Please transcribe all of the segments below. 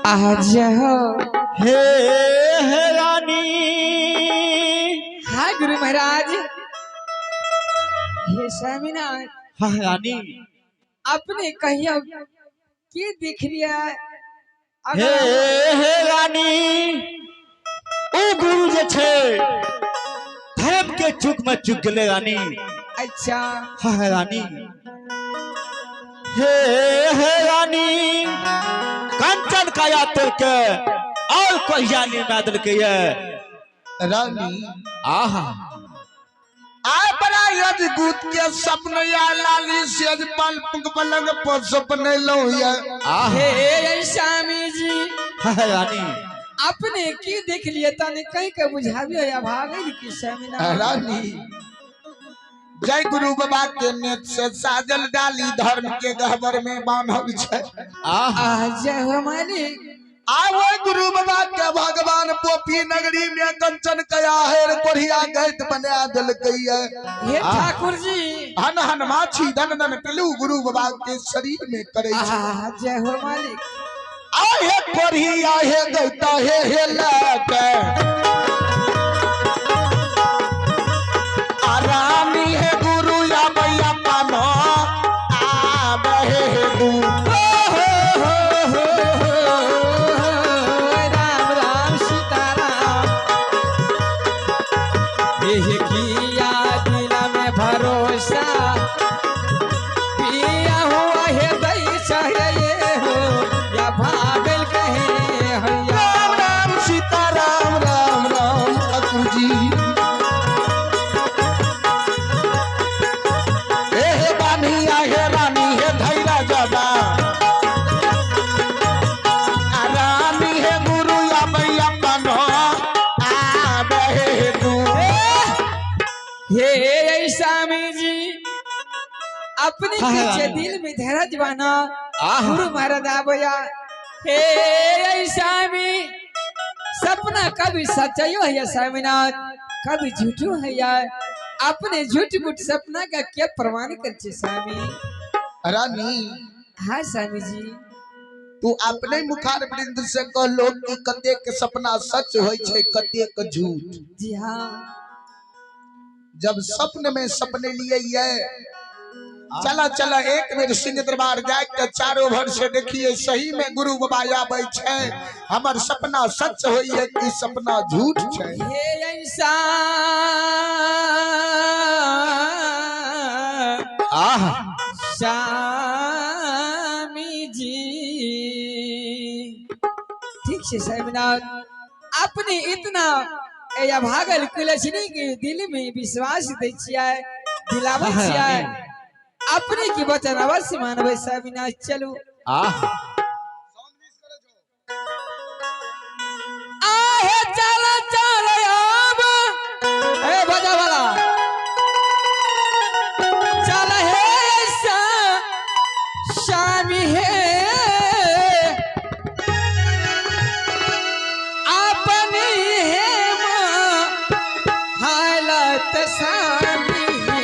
आज हो हे रानी। हाँ गुरु महाराज। हे स्वामीनाथ। हाँ रानी। आपने कहियो की दिख लिया हे रानी ओ गुरु जे छे धर्म के चुक में चुक गले रानी। अच्छा हाँ रानी। हे रानी कंचन का यात्र के और कोई जानी नादल के ये रानी आहा आ बड़ा अद्भुत के सपन या लाली सेज पल पुंग पलंग पर सपने लो या आहा हे स्वामी जी। हाँ रानी आपने की देख लिया ताने कहीं के बुझावी या भागल की स्वामीनाथ। रानी जय गुरु बाबा के नेत से साजल डाली धर्म के गहबर में बांधल छे। आहा आज हो मालिक। आवो गुरु बाबा के भगवान पोपी नगरी में कंचन कया हेर कोढ़िया गैत बना दिल गई है। हे ठाकुर जी हन हन माछी धन धन पिलू गुरु बाबा के शरीर में करे छे। आज हो मालिक। आहे कोढ़िया हे गैता हे लाके आरामी है गुरु या भैया पानो आ बहे दू राम राम सीताराम। ये किया दिल में भरोसा पिया हुआ है दैसा ये हो या भागल कहे हैया। राम राम सीताराम राम राम ठाकुर जी। हे बानिया हे रानी हे धैरा जबा रानी हे गुरु या भैया पानो आ बहे दू। हे स्वामी जी अपने हाँ, पीछे हाँ। दिल में धैर्य बना आहा। गुरु महाराज आबोया। हे स्वामी सपना कभी सच्चाई है स्वामीनाथ कभी झूठो है यार। अपने झूठ मूठ सपना का क्या प्रमाण करछे स्वामी। रानी हाँ स्वामी जी। तू अपने मुखार वृंद से कहलो कि कतेक सपना सच होय छे कतेक झूठ। जी हाँ जब सपन में सपने लिए ये चला चला एक बेर सिंह दरबार जाए के चारों भर से देखिए सही में गुरु बाबा आबै छे हमर सपना सच होई है कि सपना झूठ छे। हे ऐसा आहा स्वामी जी। ठीक है स्वामीनाथ अपने इतना या भागल कुलछनी के दिल में विश्वास दै छियै दिलाबै छियै अपने की वचन अवश्य मानबै स्वामीनाथ। चलू आहा आहे चल चल अब ए बजा वाला चल हे स्वामी हे अपनी हे हालत स्वामी हे।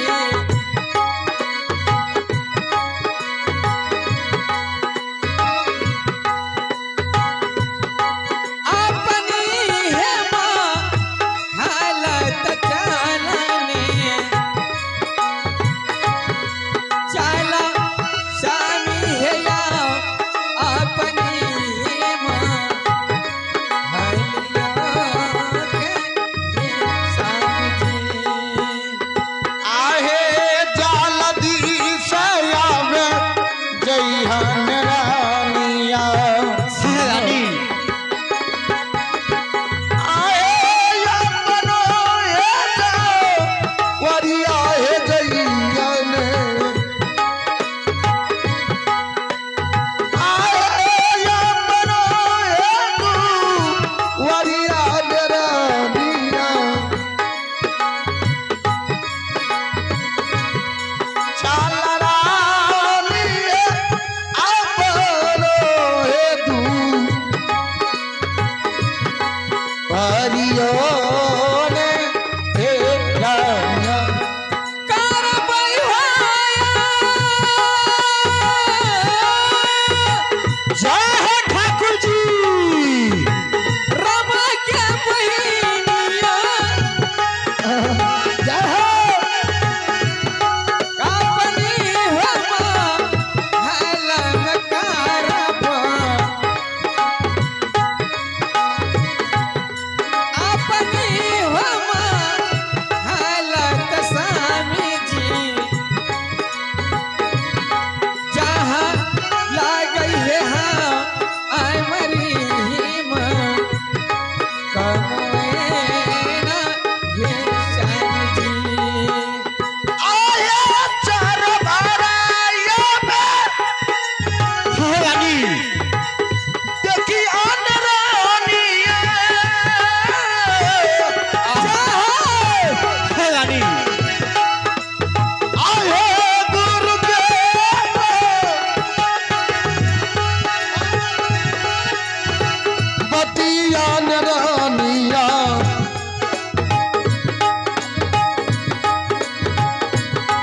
बतिया न रानिया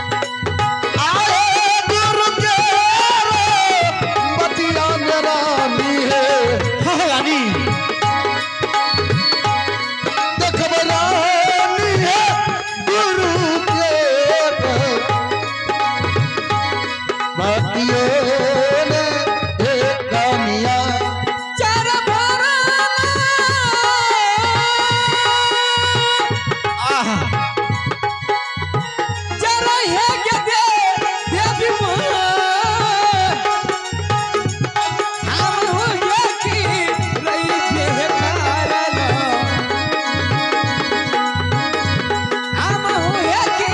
आए गुरु के बतिया न रानी है रानी देखब रानी है गुरु के बतिया न रानिया चार भरा आह जरा है के दे देवी मां हम हो गया कि रही के कारण हम हो गया कि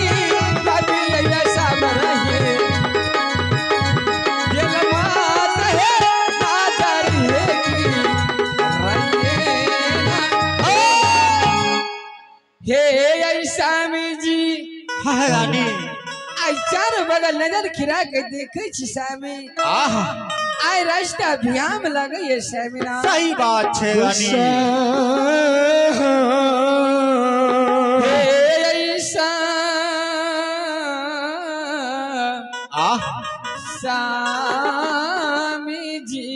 कभी ऐसा रहे दिल मात है नाजर है कि रहिए ना हे ऐसा में जी हाँ रानी आई चार बगल नजर खिरा के देखे छी सामी आह आई रास्ता भ्याम लगे ये सामिना सही बात है रानी ऐसा आह सामी जी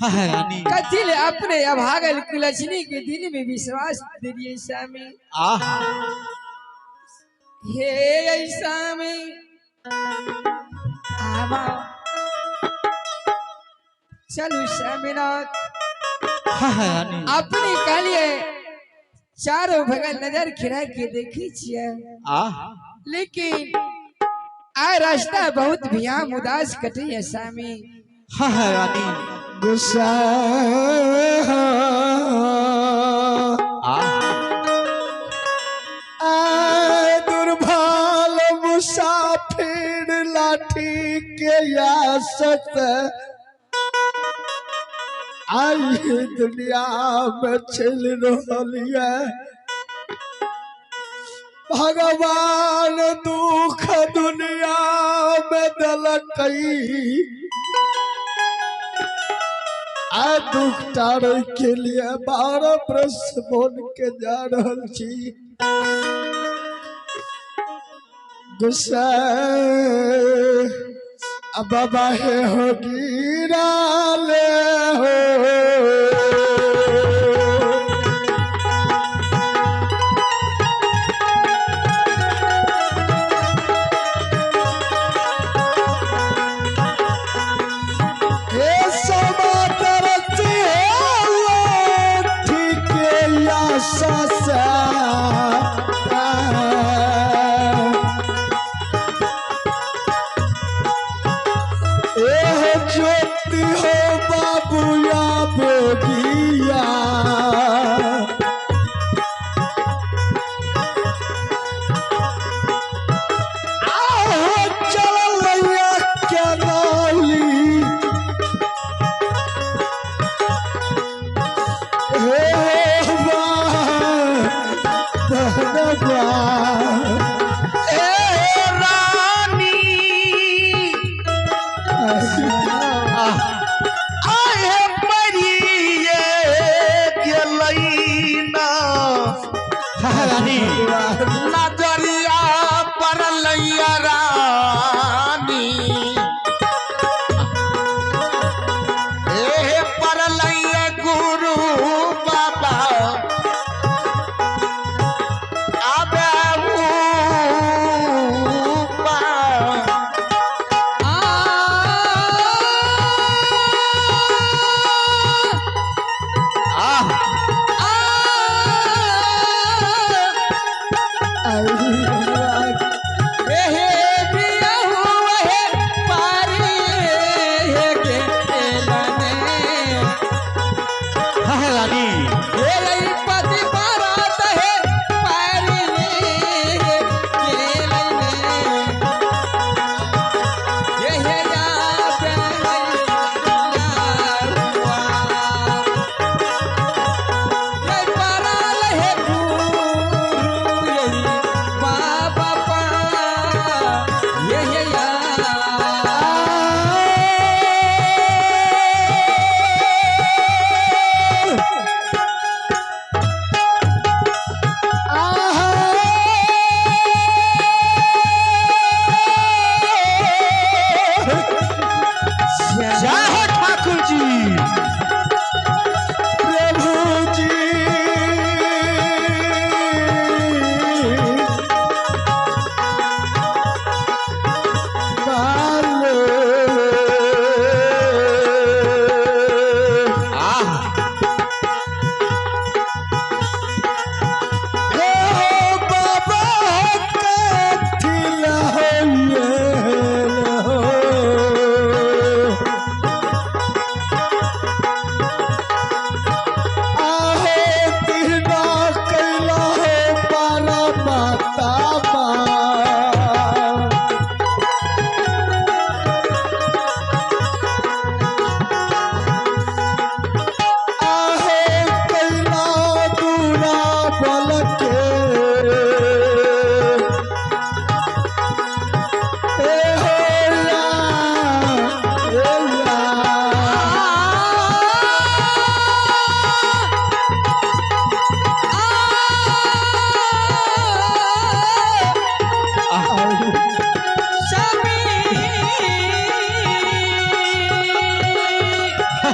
हाँ रानी कथिल अपने अभागल कुलछनी के दिल में विश्वास दिलिए सामी आह हे ऐसा में आवा चलो सामीनाथ हाँ रानी अपने कालिए चारों भगल नजर खिरा के देखी छिए आह लेकिन आ रास्ता बहुत भयाम उदास कटे है सामी हाँ रानी गुस्सा आह आए दुर्भाल मुसाफिर लाठी के यासत आई दुनिया में चल रही है भगवान दुख दुनिया में दलकई आ दुख टारे के लिए 12 प्रश्न बोल के जा रहल छी गुस्सा अब बाबा हे हो गिरा ले हो हे समा तरसी हो ठीक या ससा ज्योति हो बाबू या बेगिया आओ चल लैया क्या नाली हे बा नजरिया पर लैया रानी ए पर लैया गुरु बाबा अबे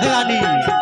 महारानी